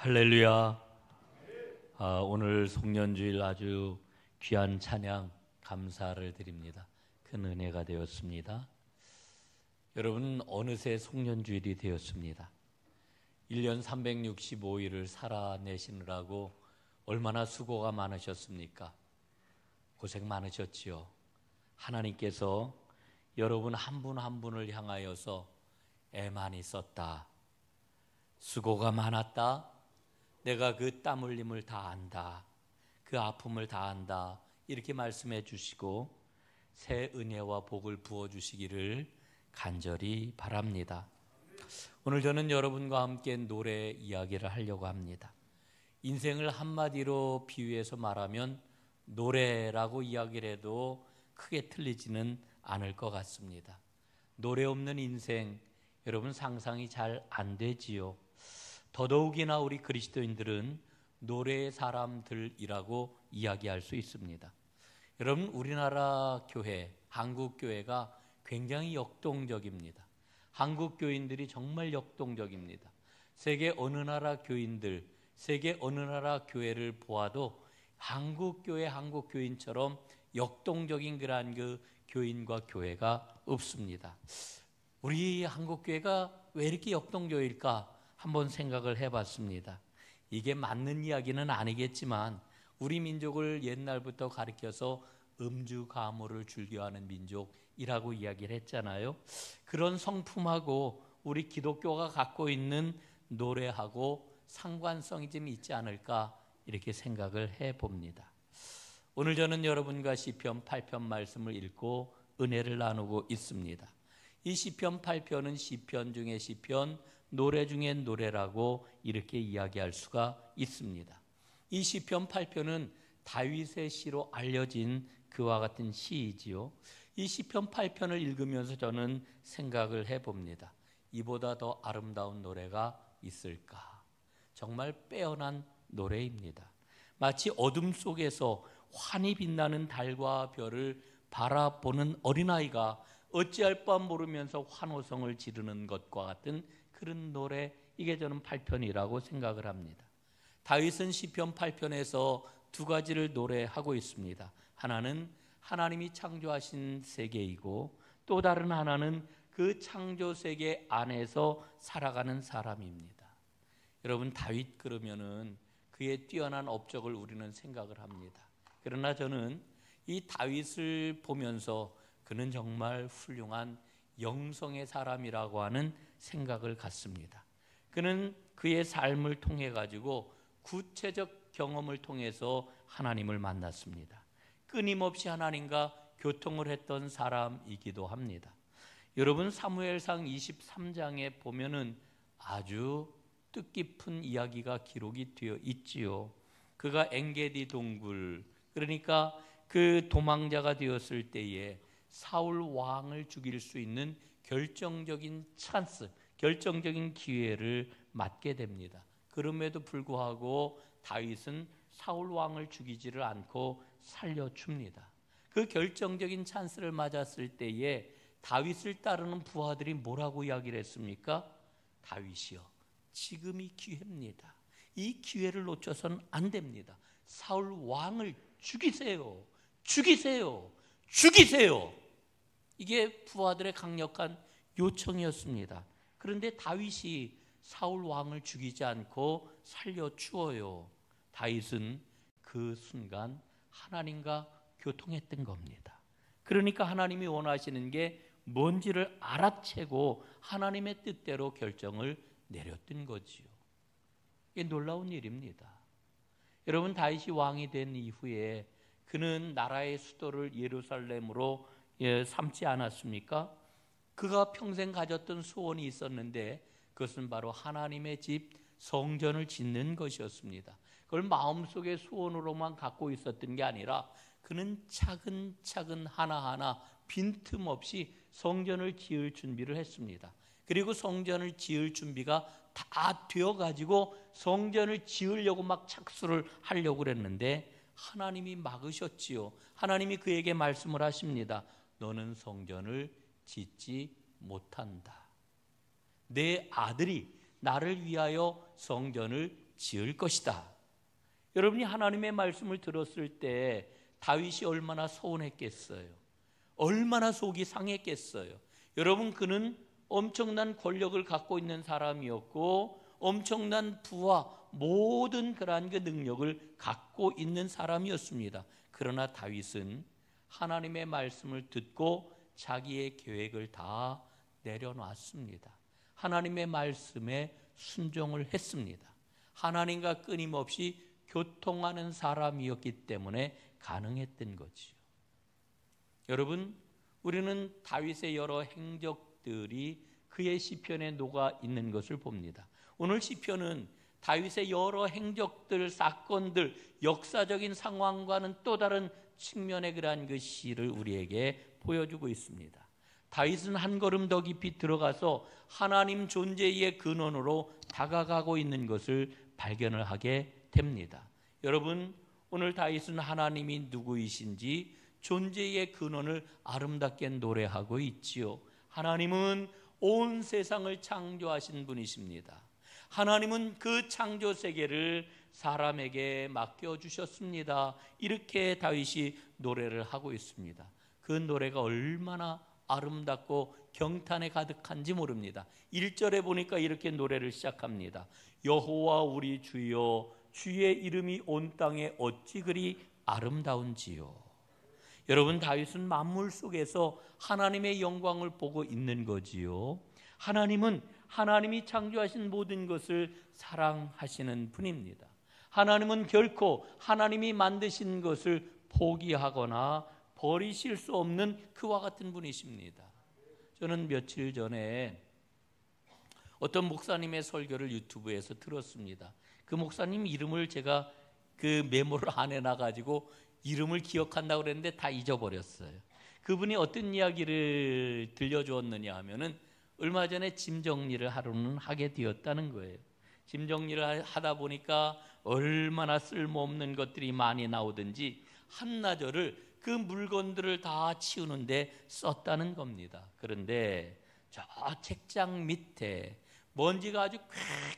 할렐루야. 오늘 송년주일 아주 귀한 찬양 감사를 드립니다. 큰 은혜가 되었습니다. 여러분, 어느새 송년주일이 되었습니다. 1년 365일을 살아내시느라고 얼마나 수고가 많으셨습니까? 고생 많으셨지요. 하나님께서 여러분 한 분 한 분을 향하여서 애 많이 썼다, 수고가 많았다, 내가 그 땀 흘림을 다 안다, 그 아픔을 다 안다, 이렇게 말씀해 주시고 새 은혜와 복을 부어주시기를 간절히 바랍니다. 오늘 저는 여러분과 함께 노래 이야기를 하려고 합니다. 인생을 한마디로 비유해서 말하면 노래라고 이야기를 해도 크게 틀리지는 않을 것 같습니다. 노래 없는 인생, 여러분 상상이 잘 안 되지요. 더더욱이나 우리 그리스도인들은 노래의 사람들이라고 이야기할 수 있습니다. 여러분, 우리나라 교회, 한국 교회가 굉장히 역동적입니다. 한국 교인들이 정말 역동적입니다. 세계 어느 나라 교인들, 세계 어느 나라 교회를 보아도 한국 교회, 한국 교인처럼 역동적인 그러한 그 교인과 교회가 없습니다. 우리 한국 교회가 왜 이렇게 역동적일까 한번 생각을 해봤습니다. 이게 맞는 이야기는 아니겠지만 우리 민족을 옛날부터 가리켜서 음주 가무를 즐겨하는 민족이라고 이야기를 했잖아요. 그런 성품하고 우리 기독교가 갖고 있는 노래하고 상관성이 좀 있지 않을까 이렇게 생각을 해봅니다. 오늘 저는 여러분과 시편 8편 말씀을 읽고 은혜를 나누고 있습니다. 이 시편 8편은 시편 중에 시편, 노래 중에 노래라고 이렇게 이야기할 수가 있습니다. 이 시편 8편은 다윗의 시로 알려진 그와 같은 시이지요. 이 시편 8편을 읽으면서 저는 생각을 해봅니다. 이보다 더 아름다운 노래가 있을까? 정말 빼어난 노래입니다. 마치 어둠 속에서 환히 빛나는 달과 별을 바라보는 어린아이가 어찌할 바 모르면서 환호성을 지르는 것과 같은 그런 노래, 이게 저는 8편이라고 생각을 합니다. 다윗은 시편 8편에서 두 가지를 노래하고 있습니다. 하나는 하나님이 창조하신 세계이고 또 다른 하나는 그 창조 세계 안에서 살아가는 사람입니다. 여러분, 다윗 그러면은 그의 뛰어난 업적을 우리는 생각을 합니다. 그러나 저는 이 다윗을 보면서 그는 정말 훌륭한 영성의 사람이라고 하는 생각을 갖습니다. 그는 그의 삶을 통해 가지고 구체적 경험을 통해서 하나님을 만났습니다. 끊임없이 하나님과 교통을 했던 사람이기도 합니다. 여러분, 사무엘상 23장에 보면은 아주 뜻깊은 이야기가 기록이 되어 있지요. 그가 엔게디 동굴, 그러니까 그 도망자가 되었을 때에 사울 왕을 죽일 수 있는 결정적인 찬스, 결정적인 기회를 맞게 됩니다. 그럼에도 불구하고 다윗은 사울 왕을 죽이지를 않고 살려줍니다. 그 결정적인 찬스를 맞았을 때에 다윗을 따르는 부하들이 뭐라고 이야기를 했습니까? 다윗이여, 지금이 기회입니다. 이 기회를 놓쳐서는 안 됩니다. 사울 왕을 죽이세요. 죽이세요. 죽이세요. 이게 부하들의 강력한 요청이었습니다. 그런데 다윗이 사울 왕을 죽이지 않고 살려주어요. 다윗은 그 순간 하나님과 교통했던 겁니다. 그러니까 하나님이 원하시는 게 뭔지를 알아채고 하나님의 뜻대로 결정을 내렸던 거지요. 이게 놀라운 일입니다. 여러분, 다윗이 왕이 된 이후에 그는 나라의 수도를 예루살렘으로 삼지 않았습니까? 그가 평생 가졌던 소원이 있었는데 그것은 바로 하나님의 집 성전을 짓는 것이었습니다. 그걸 마음속의 소원으로만 갖고 있었던 게 아니라 그는 차근차근 하나하나 빈틈없이 성전을 지을 준비를 했습니다. 그리고 성전을 지을 준비가 다 되어가지고 성전을 지으려고 막 착수를 하려고 그랬는데 하나님이 막으셨지요. 하나님이 그에게 말씀을 하십니다. 너는 성전을 짓지 못한다. 내 아들이 나를 위하여 성전을 지을 것이다. 여러분이 하나님의 말씀을 들었을 때 다윗이 얼마나 서운했겠어요. 얼마나 속이 상했겠어요. 여러분, 그는 엄청난 권력을 갖고 있는 사람이었고 엄청난 부와 모든 그러한 그 능력을 갖고 있는 사람이었습니다. 그러나 다윗은 하나님의 말씀을 듣고 자기의 계획을 다 내려놨습니다. 하나님의 말씀에 순종을 했습니다. 하나님과 끊임없이 교통하는 사람이었기 때문에 가능했던 거지요. 여러분, 우리는 다윗의 여러 행적들이 그의 시편에 녹아 있는 것을 봅니다. 오늘 시편은 다윗의 여러 행적들, 사건들, 역사적인 상황과는 또 다른 측면의 그러한 그 시를 우리에게 보여주고 있습니다. 다윗은 한 걸음 더 깊이 들어가서 하나님 존재의 근원으로 다가가고 있는 것을 발견을 하게 됩니다. 여러분, 오늘 다윗은 하나님이 누구이신지 존재의 근원을 아름답게 노래하고 있지요. 하나님은 온 세상을 창조하신 분이십니다. 하나님은 그 창조 세계를 사람에게 맡겨주셨습니다. 이렇게 다윗이 노래를 하고 있습니다. 그 노래가 얼마나 아름답고 경탄에 가득한지 모릅니다. 1절에 보니까 이렇게 노래를 시작합니다. 여호와 우리 주여, 주의 이름이 온 땅에 어찌 그리 아름다운지요. 여러분, 다윗은 만물 속에서 하나님의 영광을 보고 있는 거지요. 하나님은 하나님이 창조하신 모든 것을 사랑하시는 분입니다. 하나님은 결코 하나님이 만드신 것을 포기하거나 버리실 수 없는 그와 같은 분이십니다. 저는 며칠 전에 어떤 목사님의 설교를 유튜브에서 들었습니다. 그 목사님 이름을 제가 그 메모를 안 해놔가지고 이름을 기억한다고 그랬는데 다 잊어버렸어요. 그분이 어떤 이야기를 들려주었느냐 하면은 얼마 전에 짐 정리를 하루는 하게 되었다는 거예요. 짐 정리를 하다 보니까 얼마나 쓸모없는 것들이 많이 나오든지 한나절을 그 물건들을 다 치우는데 썼다는 겁니다. 그런데 저 책장 밑에 먼지가 아주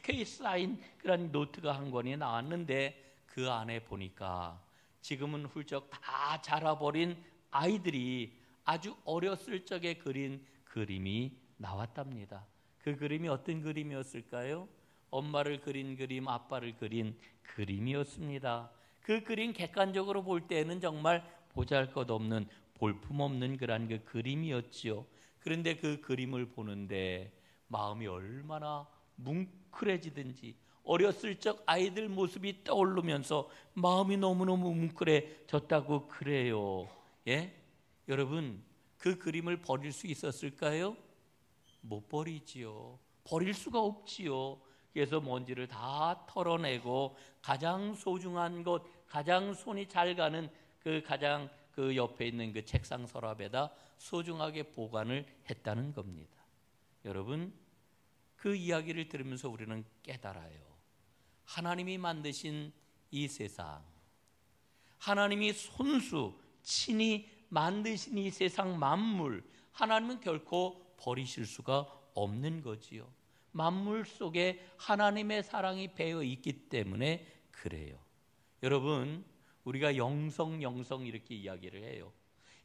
쾌쾌히 쌓인 그런 노트가 한 권이 나왔는데 그 안에 보니까 지금은 훌쩍 다 자라버린 아이들이 아주 어렸을 적에 그린 그림이 나왔답니다. 그 그림이 어떤 그림이었을까요? 엄마를 그린 그림, 아빠를 그린 그림이었습니다. 그 그림 객관적으로 볼 때는 정말 보잘것없는 볼품없는 그런 그 그림이었지요. 그런데 그 그림을 보는데 마음이 얼마나 뭉클해지든지 어렸을 적 아이들 모습이 떠오르면서 마음이 너무너무 뭉클해졌다고 그래요. 예? 여러분, 그 그림을 버릴 수 있었을까요? 못 버리지요. 버릴 수가 없지요. 그래서 먼지를 다 털어내고 가장 소중한 것, 가장 손이 잘 가는 가장 그 옆에 있는 그 책상 서랍에다 소중하게 보관을 했다는 겁니다. 여러분, 그 이야기를 들으면서 우리는 깨달아요. 하나님이 만드신 이 세상, 하나님이 손수 친히 만드신 이 세상 만물, 하나님은 결코 버리실 수가 없는 거지요. 만물 속에 하나님의 사랑이 배어 있기 때문에 그래요. 여러분, 우리가 영성 이렇게 이야기를 해요.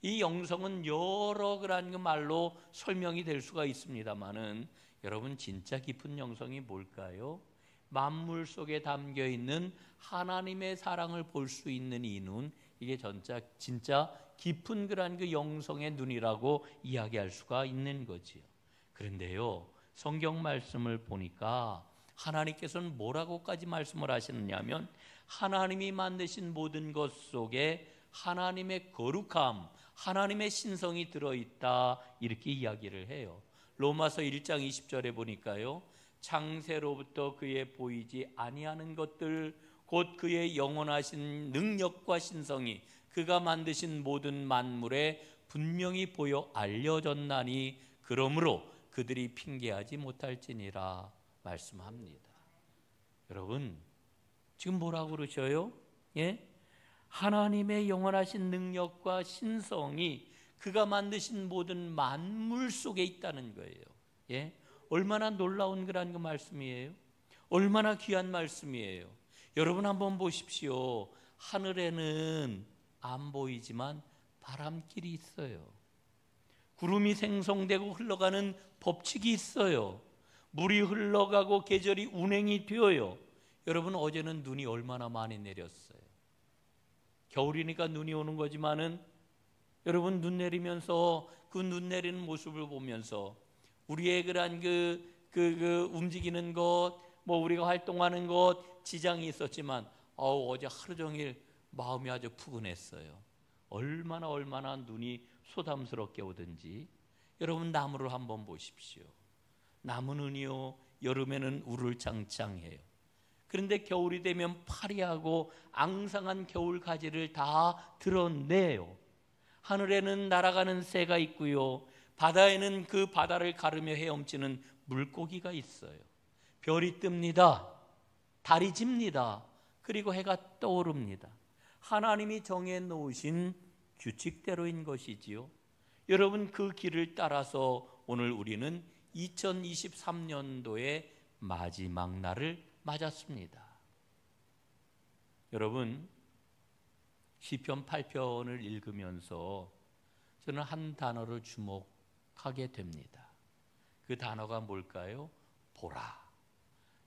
이 영성은 여러 그런 말로 설명이 될 수가 있습니다만은 여러분, 진짜 깊은 영성이 뭘까요? 만물 속에 담겨 있는 하나님의 사랑을 볼 수 있는 이 눈, 이게 진짜 깊은 그런 그 영성의 눈이라고 이야기할 수가 있는 거지요. 그런데요, 성경 말씀을 보니까 하나님께서는 뭐라고까지 말씀을 하시느냐면 하나님이 만드신 모든 것 속에 하나님의 거룩함, 하나님의 신성이 들어있다, 이렇게 이야기를 해요. 로마서 1장 20절에 보니까요, 창세로부터 그의 보이지 아니하는 것들 곧 그의 영원하신 능력과 신성이 그가 만드신 모든 만물에 분명히 보여 알려졌나니 그러므로 그들이 핑계하지 못할지니라 말씀합니다. 여러분, 지금 뭐라고 그러셔요? 예? 하나님의 영원하신 능력과 신성이 그가 만드신 모든 만물 속에 있다는 거예요. 예? 얼마나 놀라운 그런 그 말씀이에요. 얼마나 귀한 말씀이에요. 여러분 한번 보십시오. 하늘에는 안 보이지만 바람길이 있어요. 구름이 생성되고 흘러가는 법칙이 있어요. 물이 흘러가고 계절이 운행이 되어요. 여러분, 어제는 눈이 얼마나 많이 내렸어요. 겨울이니까 눈이 오는 거지만은 여러분, 눈 내리면서 그 눈 내리는 모습을 보면서 우리의 그런 움직이는 것, 뭐 우리가 활동하는 것 지장이 있었지만 어제 하루 종일 마음이 아주 푸근했어요. 얼마나 눈이 소담스럽게 오든지. 여러분, 나무를 한번 보십시오. 나무는요, 여름에는 울을 장창해요. 그런데 겨울이 되면 파리하고 앙상한 겨울 가지를 다 드러내요. 하늘에는 날아가는 새가 있고요, 바다에는 그 바다를 가르며 헤엄치는 물고기가 있어요. 별이 뜹니다. 달이 집니다. 그리고 해가 떠오릅니다. 하나님이 정해놓으신 규칙대로인 것이지요. 여러분, 그 길을 따라서 오늘 우리는 2023년도의 마지막 날을 맞았습니다. 여러분, 시편 8편을 읽으면서 저는 한 단어를 주목하게 됩니다. 그 단어가 뭘까요? 보라.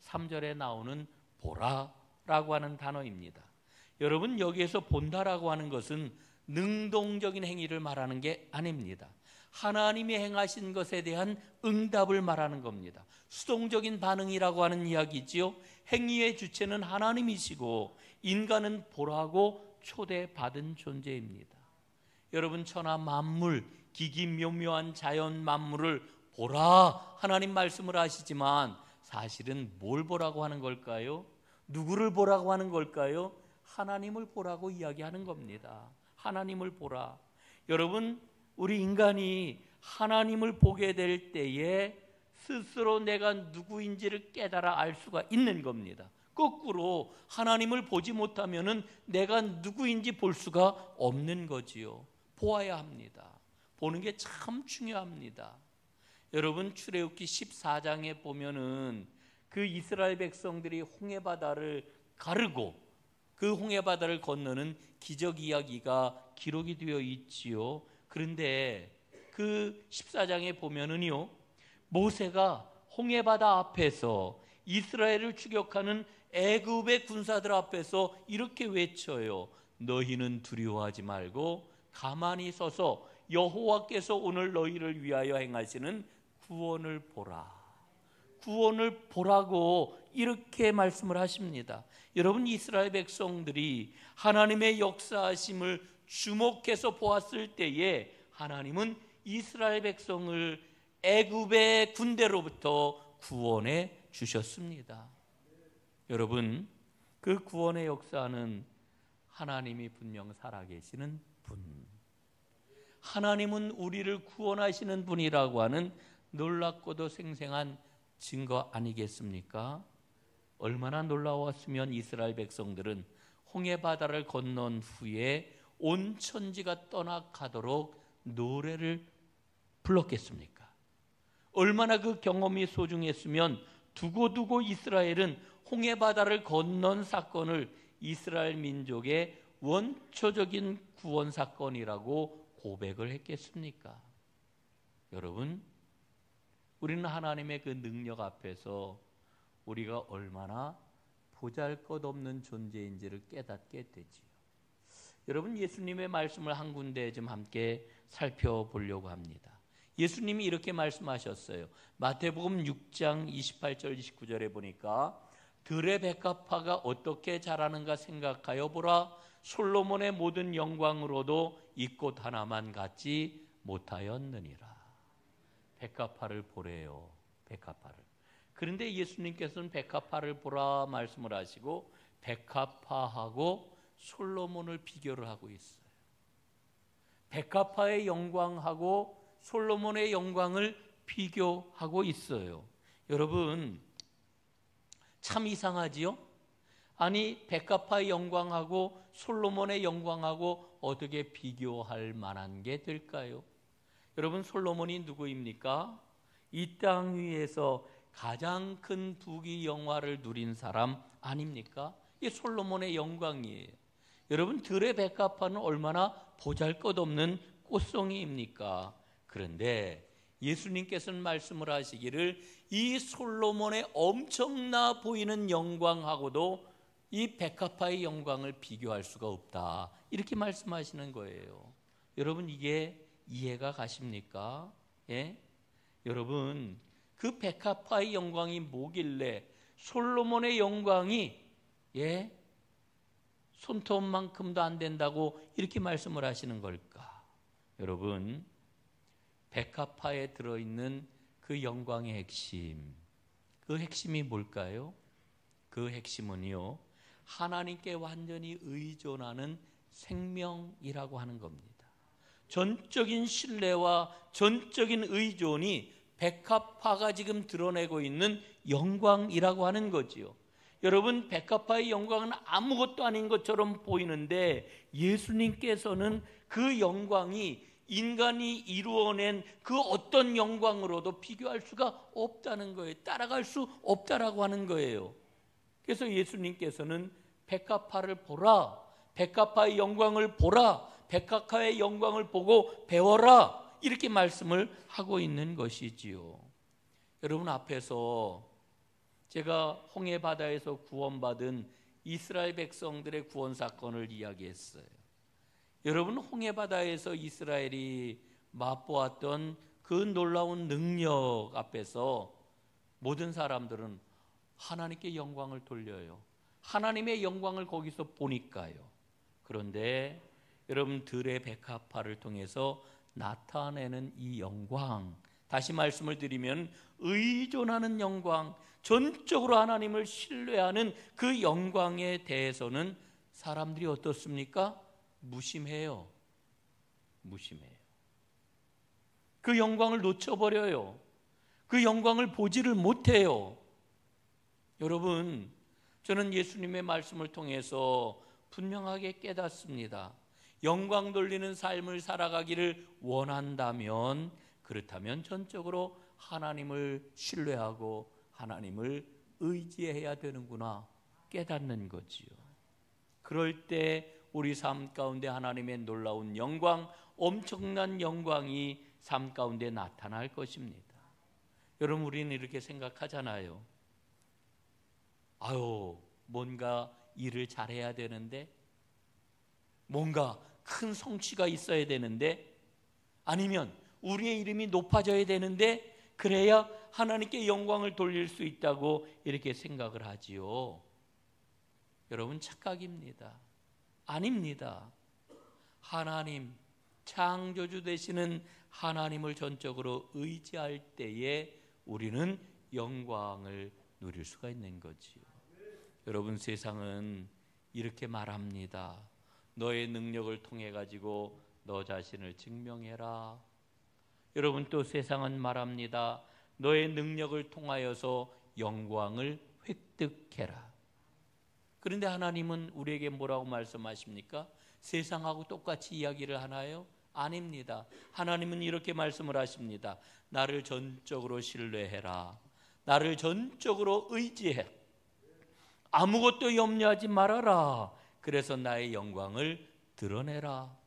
3절에 나오는 보라라고 하는 단어입니다. 여러분, 여기에서 본다라고 하는 것은 능동적인 행위를 말하는 게 아닙니다. 하나님이 행하신 것에 대한 응답을 말하는 겁니다. 수동적인 반응이라고 하는 이야기지요. 행위의 주체는 하나님이시고 인간은 보라고 초대받은 존재입니다. 여러분, 천하 만물, 기기묘묘한 자연 만물을 보라, 하나님 말씀을 하시지만 사실은 뭘 보라고 하는 걸까요? 누구를 보라고 하는 걸까요? 하나님을 보라고 이야기하는 겁니다. 하나님을 보라. 여러분, 우리 인간이 하나님을 보게 될 때에 스스로 내가 누구인지를 깨달아 알 수가 있는 겁니다. 거꾸로 하나님을 보지 못하면은 내가 누구인지 볼 수가 없는 거지요. 보아야 합니다. 보는 게 참 중요합니다. 여러분, 출애굽기 14장에 보면은 그 이스라엘 백성들이 홍해바다를 가르고 그 홍해바다를 건너는 기적 이야기가 기록이 되어 있지요. 그런데 그 14장에 보면은요, 모세가 홍해바다 앞에서 이스라엘을 추격하는 애굽의 군사들 앞에서 이렇게 외쳐요. 너희는 두려워하지 말고 가만히 서서 여호와께서 오늘 너희를 위하여 행하시는 구원을 보라. 구원을 보라고 이렇게 말씀을 하십니다. 여러분, 이스라엘 백성들이 하나님의 역사하심을 주목해서 보았을 때에 하나님은 이스라엘 백성을 애굽의 군대로부터 구원해 주셨습니다. 여러분, 그 구원의 역사는 하나님이 분명 살아계시는 분, 하나님은 우리를 구원하시는 분이라고 하는 놀랍고도 생생한 증거 아니겠습니까? 얼마나 놀라웠으면 이스라엘 백성들은 홍해바다를 건넌 후에 온 천지가 떠나가도록 노래를 불렀겠습니까? 얼마나 그 경험이 소중했으면 두고두고 이스라엘은 홍해바다를 건넌 사건을 이스라엘 민족의 원초적인 구원 사건이라고 고백을 했겠습니까? 여러분, 우리는 하나님의 그 능력 앞에서 우리가 얼마나 보잘것없는 존재인지를 깨닫게 되지요. 여러분, 예수님의 말씀을 한 군데 좀 함께 살펴보려고 합니다. 예수님이 이렇게 말씀하셨어요. 마태복음 6장 28절 29절에 보니까 들의 백합화가 어떻게 자라는가 생각하여 보라. 솔로몬의 모든 영광으로도 이 꽃 하나만 갖지 못하였느니라. 백합화를 보래요. 백합화를. 그런데 예수님께서는 백합화를 보라 말씀을 하시고 백합화하고 솔로몬을 비교를 하고 있어요. 백합화의 영광하고 솔로몬의 영광을 비교하고 있어요. 여러분, 참 이상하지요? 아니, 백합화의 영광하고 솔로몬의 영광하고 어떻게 비교할 만한 게 될까요? 여러분, 솔로몬이 누구입니까? 이 땅 위에서 가장 큰 부귀 영화를 누린 사람 아닙니까? 이게 솔로몬의 영광이에요. 여러분, 들의 백합화는 얼마나 보잘것없는 꽃송이입니까? 그런데 예수님께서는 말씀을 하시기를 이 솔로몬의 엄청나 보이는 영광하고도 이 백합화의 영광을 비교할 수가 없다, 이렇게 말씀하시는 거예요. 여러분, 이게 이해가 가십니까? 예? 여러분, 그 백합화의 영광이 뭐길래 솔로몬의 영광이 손톱만큼도 안 된다고 이렇게 말씀을 하시는 걸까? 여러분, 백합화에 들어있는 그 영광의 핵심, 그 핵심이 뭘까요? 그 핵심은요, 하나님께 완전히 의존하는 생명이라고 하는 겁니다. 전적인 신뢰와 전적인 의존이 백합화가 지금 드러내고 있는 영광이라고 하는 거지요. 여러분, 백합화의 영광은 아무것도 아닌 것처럼 보이는데 예수님께서는 그 영광이 인간이 이루어낸 그 어떤 영광으로도 비교할 수가 없다는 거예요. 따라갈 수 없다라고 하는 거예요. 그래서 예수님께서는 백합화를 보라, 백합화의 영광을 보라, 백합화의 영광을 보고 배워라, 이렇게 말씀을 하고 있는 것이지요. 여러분, 앞에서 제가 홍해 바다에서 구원받은 이스라엘 백성들의 구원 사건을 이야기했어요. 여러분, 홍해 바다에서 이스라엘이 맛보았던 그 놀라운 능력 앞에서 모든 사람들은 하나님께 영광을 돌려요. 하나님의 영광을 거기서 보니까요. 그런데 여러분, 들의 백합화를 통해서 나타내는 이 영광, 다시 말씀을 드리면 의존하는 영광, 전적으로 하나님을 신뢰하는 그 영광에 대해서는 사람들이 어떻습니까? 무심해요. 무심해요. 그 영광을 놓쳐버려요. 그 영광을 보지를 못해요. 여러분, 저는 예수님의 말씀을 통해서 분명하게 깨닫습니다. 영광 돌리는 삶을 살아가기를 원한다면, 그렇다면 전적으로 하나님을 신뢰하고 하나님을 의지해야 되는구나 깨닫는 거지요. 그럴 때 우리 삶 가운데 하나님의 놀라운 영광, 엄청난 영광이 삶 가운데 나타날 것입니다. 여러분, 우리는 이렇게 생각하잖아요. 뭔가 일을 잘해야 되는데, 뭔가 큰 성취가 있어야 되는데, 아니면 우리의 이름이 높아져야 되는데, 그래야 하나님께 영광을 돌릴 수 있다고 이렇게 생각을 하지요. 여러분, 착각입니다. 아닙니다. 하나님, 창조주 되시는 하나님을 전적으로 의지할 때에 우리는 영광을 누릴 수가 있는 거지요. 여러분, 세상은 이렇게 말합니다. 너의 능력을 통해 가지고 너 자신을 증명해라. 여러분, 또 세상은 말합니다. 너의 능력을 통하여서 영광을 획득해라. 그런데 하나님은 우리에게 뭐라고 말씀하십니까? 세상하고 똑같이 이야기를 하나요? 아닙니다. 하나님은 이렇게 말씀을 하십니다. 나를 전적으로 신뢰해라. 나를 전적으로 의지해. 아무것도 염려하지 말아라. 그래서 나의 영광을 드러내라.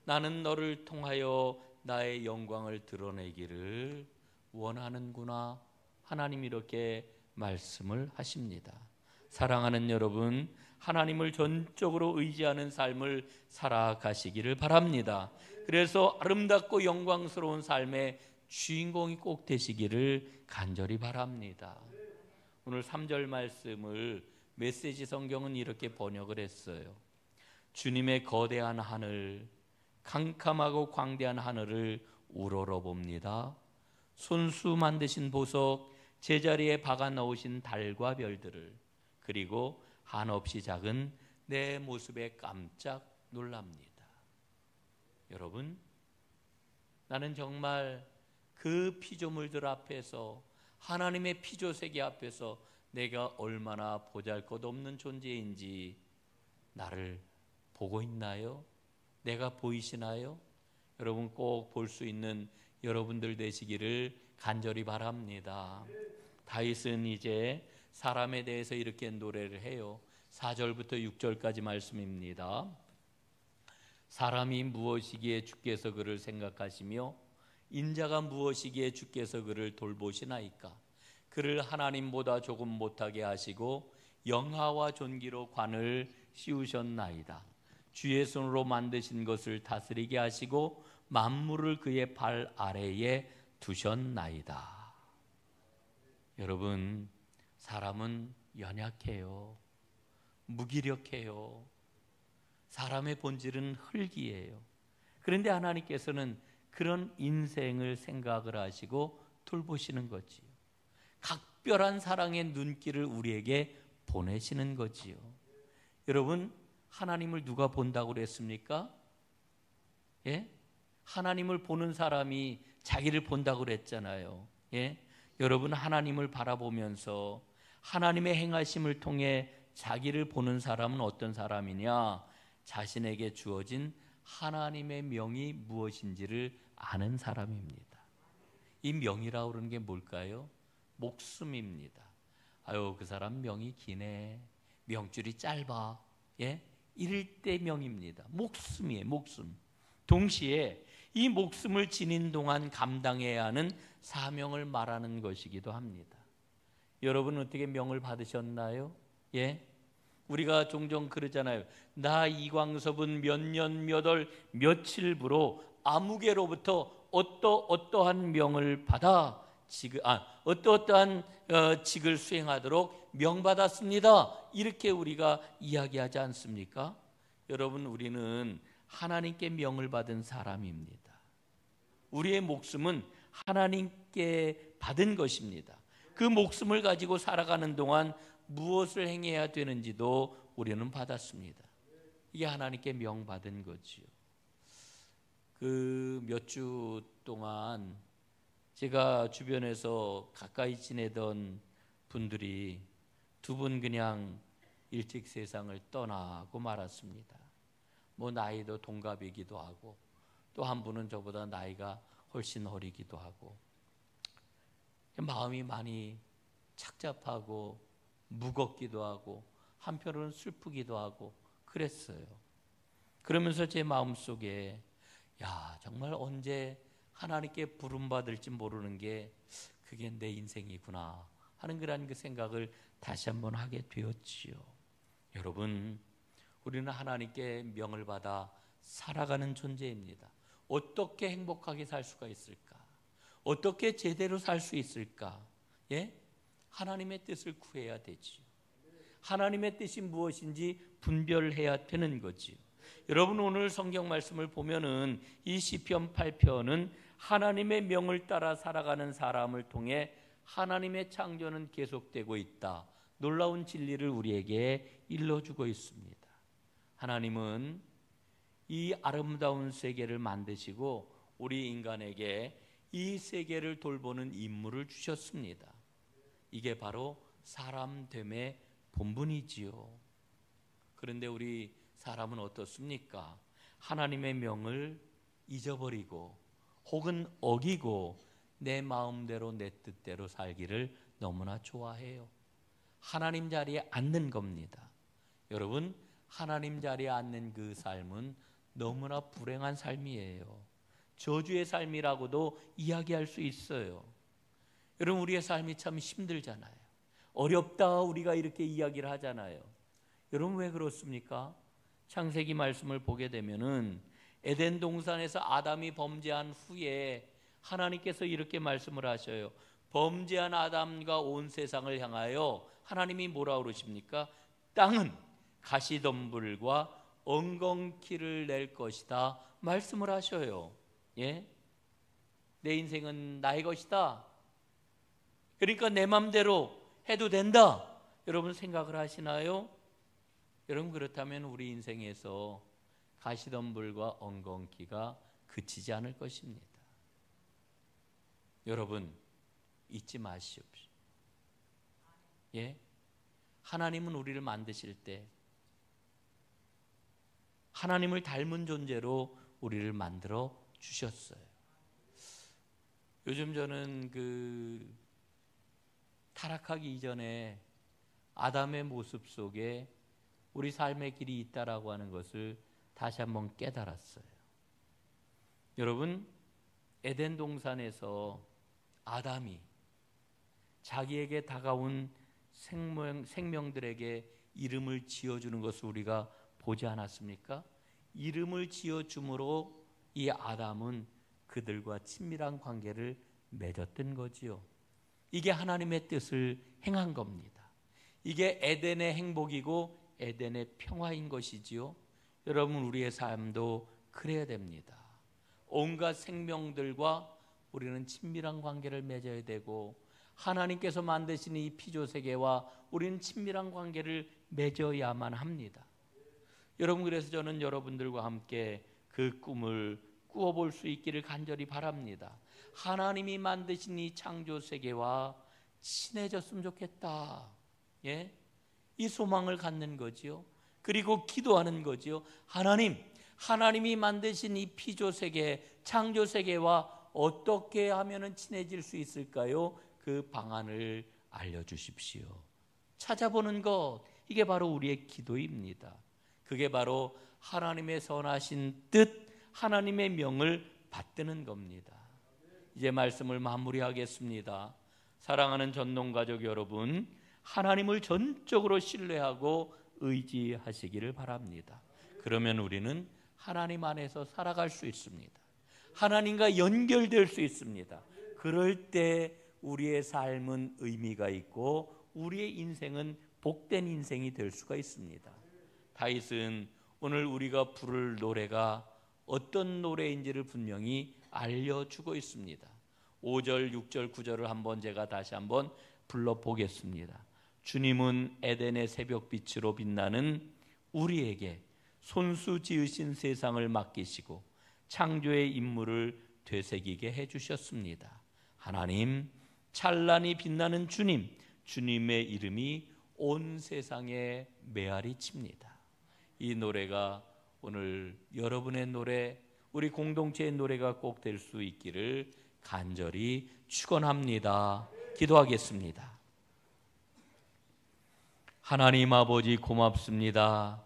나는 너를 통하여 나의 영광을 드러내기를 원하는구나. 하나님 이렇게 말씀을 하십니다. 사랑하는 여러분, 하나님을 전적으로 의지하는 삶을 살아가시기를 바랍니다. 그래서 아름답고 영광스러운 삶의 주인공이 꼭 되시기를 간절히 바랍니다. 오늘 3절 말씀을 메시지 성경은 이렇게 번역을 했어요. 주님의 거대한 하늘, 캄캄하고 광대한 하늘을 우러러 봅니다. 손수 만드신 보석, 제자리에 박아 넣으신 달과 별들을, 그리고 한없이 작은 내 모습에 깜짝 놀랍니다. 여러분, 나는 정말 그 피조물들 앞에서, 하나님의 피조세계 앞에서 내가 얼마나 보잘것없는 존재인지 나를 보고 있나요? 내가 보이시나요? 여러분, 꼭 볼 수 있는 여러분들 되시기를 간절히 바랍니다. 다윗은 이제 사람에 대해서 이렇게 노래를 해요. 4절부터 6절까지 말씀입니다. 사람이 무엇이기에 주께서 그를 생각하시며 인자가 무엇이기에 주께서 그를 돌보시나이까. 그를 하나님보다 조금 못하게 하시고 영화와 존귀로 관을 씌우셨나이다. 주의 손으로 만드신 것을 다스리게 하시고 만물을 그의 발 아래에 두셨나이다. 여러분, 사람은 연약해요. 무기력해요. 사람의 본질은 흙이에요. 그런데 하나님께서는 그런 인생을 생각을 하시고 돌보시는 거지요. 각별한 사랑의 눈길을 우리에게 보내시는 거지요. 여러분, 하나님을 누가 본다고 그랬습니까? 예? 하나님을 보는 사람이 자기를 본다고 그랬잖아요. 예? 여러분, 하나님을 바라보면서 하나님의 행하심을 통해 자기를 보는 사람은 어떤 사람이냐? 자신에게 주어진 하나님의 명이 무엇인지를 아는 사람입니다. 이 명이라고 그러는 게 뭘까요? 목숨입니다. 아유, 그 사람 명이 기네. 명줄이 짧아. 예? 이럴 때 명입니다. 목숨이에요, 목숨. 동시에 이 목숨을 지닌 동안 감당해야 하는 사명을 말하는 것이기도 합니다. 여러분, 어떻게 명을 받으셨나요? 예? 우리가 종종 그러잖아요. 나 이광섭은 몇 년 몇 월 며칠부로 아무개로부터 어떠한 명을 받아 어떠한 직을 수행하도록 명받았습니다. 이렇게 우리가 이야기하지 않습니까? 여러분, 우리는 하나님께 명을 받은 사람입니다. 우리의 목숨은 하나님께 받은 것입니다. 그 목숨을 가지고 살아가는 동안 무엇을 행해야 되는지도 우리는 받았습니다. 이게 하나님께 명받은 거지요. 그 몇 주 동안 제가 주변에서 가까이 지내던 분들이 두 분 그냥 일찍 세상을 떠나고 말았습니다. 뭐 나이도 동갑이기도 하고 또 한 분은 저보다 나이가 훨씬 어리기도 하고 마음이 많이 착잡하고 무겁기도 하고 한편으로는 슬프기도 하고 그랬어요. 그러면서 제 마음속에 야, 정말 언제 하나님께 부름받을지 모르는 게 그게 내 인생이구나 하는 그런 그 생각을 다시 한번 하게 되었지요. 여러분, 우리는 하나님께 명을 받아 살아가는 존재입니다. 어떻게 행복하게 살 수가 있을까? 어떻게 제대로 살 수 있을까? 예? 하나님의 뜻을 구해야 되지요. 하나님의 뜻이 무엇인지 분별해야 되는 거지요. 여러분, 오늘 성경 말씀을 보면은 이 시편 8편은 하나님의 명을 따라 살아가는 사람을 통해 하나님의 창조는 계속되고 있다. 놀라운 진리를 우리에게 일러주고 있습니다. 하나님은 이 아름다운 세계를 만드시고 우리 인간에게 이 세계를 돌보는 임무를 주셨습니다. 이게 바로 사람됨의 본분이지요. 그런데 우리 사람은 어떻습니까? 하나님의 명을 잊어버리고 혹은 어기고 내 마음대로 내 뜻대로 살기를 너무나 좋아해요. 하나님 자리에 앉는 겁니다. 여러분, 하나님 자리에 앉는 그 삶은 너무나 불행한 삶이에요. 저주의 삶이라고도 이야기할 수 있어요. 여러분, 우리의 삶이 참 힘들잖아요. 어렵다 우리가 이렇게 이야기를 하잖아요. 여러분, 왜 그렇습니까? 창세기 말씀을 보게 되면은 에덴 동산에서 아담이 범죄한 후에 하나님께서 이렇게 말씀을 하셔요. 범죄한 아담과 온 세상을 향하여 하나님이 뭐라고 그러십니까? 땅은 가시덤불과 엉겅퀴를 낼 것이다 말씀을 하셔요. 예? 내 인생은 나의 것이다. 그러니까 내 맘대로 해도 된다. 여러분 생각을 하시나요? 여러분, 그렇다면 우리 인생에서 가시덤불과 엉겅퀴가 그치지 않을 것입니다. 여러분, 잊지 마시옵시오. 예? 하나님은 우리를 만드실 때 하나님을 닮은 존재로 우리를 만들어 주셨어요. 요즘 저는 타락하기 이전에 아담의 모습 속에 우리 삶의 길이 있다라고 하는 것을 다시 한번 깨달았어요. 여러분, 에덴 동산에서 아담이 자기에게 다가온 생명들에게 이름을 지어주는 것을 우리가 보지 않았습니까? 이름을 지어줌으로 이 아담은 그들과 친밀한 관계를 맺었던 거지요. 이게 하나님의 뜻을 행한 겁니다. 이게 에덴의 행복이고 에덴의 평화인 것이지요. 여러분, 우리의 삶도 그래야 됩니다. 온갖 생명들과 우리는 친밀한 관계를 맺어야 되고 하나님께서 만드신 이 피조세계와 우리는 친밀한 관계를 맺어야만 합니다. 여러분, 그래서 저는 여러분들과 함께 그 꿈을 꾸어볼 수 있기를 간절히 바랍니다. 하나님이 만드신 이 창조세계와 친해졌으면 좋겠다. 예? 이 소망을 갖는 거지요. 그리고 기도하는 거지요. 하나님이 만드신 이 피조세계, 창조세계와 어떻게 하면 친해질 수 있을까요? 그 방안을 알려주십시오. 찾아보는 것, 이게 바로 우리의 기도입니다. 그게 바로 하나님의 선하신 뜻, 하나님의 명을 받드는 겁니다. 이제 말씀을 마무리하겠습니다. 사랑하는 전농가족 여러분, 하나님을 전적으로 신뢰하고 의지하시기를 바랍니다. 그러면 우리는 하나님 안에서 살아갈 수 있습니다. 하나님과 연결될 수 있습니다. 그럴 때 우리의 삶은 의미가 있고 우리의 인생은 복된 인생이 될 수가 있습니다. 다윗은 오늘 우리가 부를 노래가 어떤 노래인지를 분명히 알려주고 있습니다. 5절, 6절, 9절을 한번 제가 다시 한번 불러보겠습니다. 주님은 에덴의 새벽빛으로 빛나는 우리에게 손수 지으신 세상을 맡기시고 창조의 임무를 되새기게 해주셨습니다. 하나님, 찬란히 빛나는 주님, 주님의 이름이 온 세상에 메아리 칩니다. 이 노래가 오늘 여러분의 노래, 우리 공동체의 노래가 꼭 될 수 있기를 간절히 축원합니다. 기도하겠습니다. 하나님 아버지, 고맙습니다.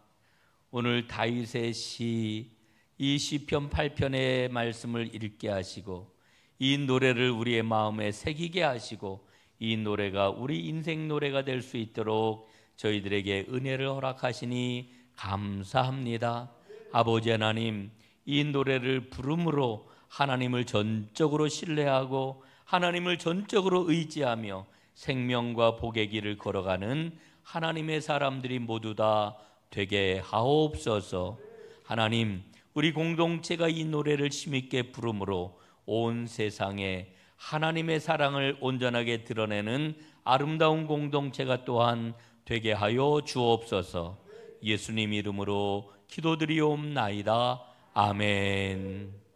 오늘 다윗의 시, 이 시편 8편의 말씀을 읽게 하시고 이 노래를 우리의 마음에 새기게 하시고 이 노래가 우리 인생 노래가 될 수 있도록 저희들에게 은혜를 허락하시니 감사합니다. 아버지 하나님, 이 노래를 부름으로 하나님을 전적으로 신뢰하고 하나님을 전적으로 의지하며 생명과 복의 길을 걸어가는 하나님의 사람들이 모두 다 되게 하옵소서. 하나님, 우리 공동체가 이 노래를 힘있게 부름으로 온 세상에 하나님의 사랑을 온전하게 드러내는 아름다운 공동체가 또한 되게 하여 주옵소서. 예수님 이름으로 기도드리옵나이다. 아멘.